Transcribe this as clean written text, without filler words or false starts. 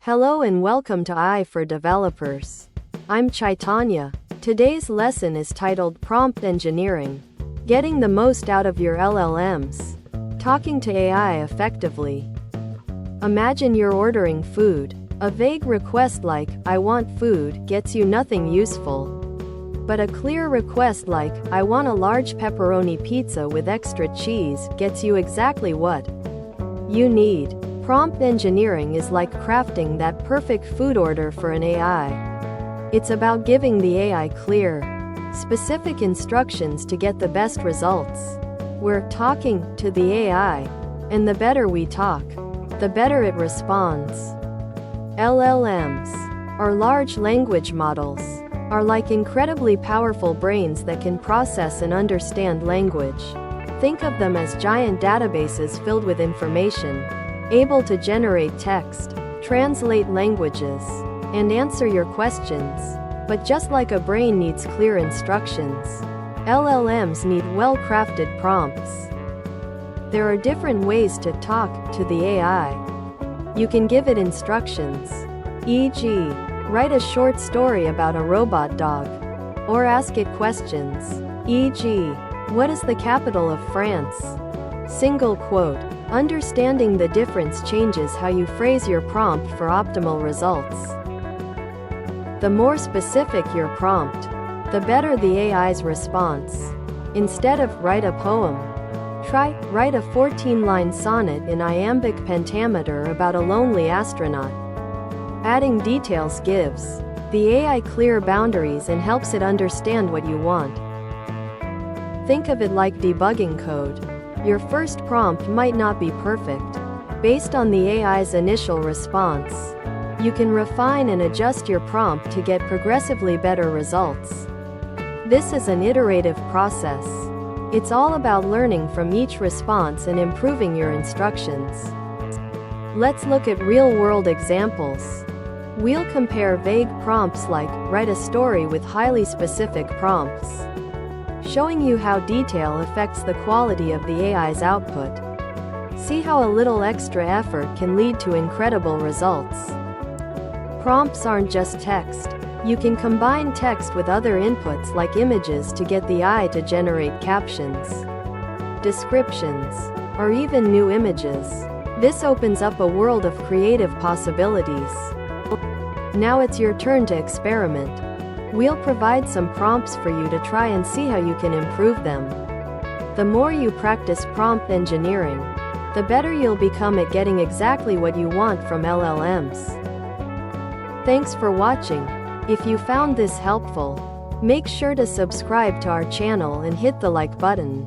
Hello and welcome to AI for Developers. I'm Chaitanya. Today's lesson is titled Prompt Engineering. Getting the most out of your LLMs. Talking to AI effectively. Imagine you're ordering food. A vague request like, "I want food," gets you nothing useful. But a clear request like, "I want a large pepperoni pizza with extra cheese," gets you exactly what you need. Prompt engineering is like crafting that perfect food order for an AI. It's about giving the AI clear, specific instructions to get the best results. We're talking to the AI, and the better we talk, the better it responds. LLMs, or large language models, are like incredibly powerful brains that can process and understand language. Think of them as giant databases filled with information, able to generate text, translate languages, and answer your questions. But just like a brain needs clear instructions, LLMs need well-crafted prompts. There are different ways to talk to the AI. You can give it instructions, e.g., write a short story about a robot dog, or ask it questions, e.g., what is the capital of France? Single quote. Understanding the difference changes how you phrase your prompt for optimal results. The more specific your prompt, the better the AI's response. Instead of "write a poem," try "write a 14-line sonnet in iambic pentameter about a lonely astronaut." Adding details gives the AI clear boundaries and helps it understand what you want. Think of it like debugging code. Your first prompt might not be perfect. Based on the AI's initial response, you can refine and adjust your prompt to get progressively better results. This is an iterative process. It's all about learning from each response and improving your instructions. Let's look at real-world examples. We'll compare vague prompts like, "write a story," with highly specific prompts, showing you how detail affects the quality of the AI's output. See how a little extra effort can lead to incredible results. Prompts aren't just text. You can combine text with other inputs like images to get the AI to generate captions, descriptions, or even new images. This opens up a world of creative possibilities. Now it's your turn to experiment. We'll provide some prompts for you to try and see how you can improve them. The more you practice prompt engineering, the better you'll become at getting exactly what you want from LLMs. Thanks for watching. If you found this helpful, make sure to subscribe to our channel and hit the like button.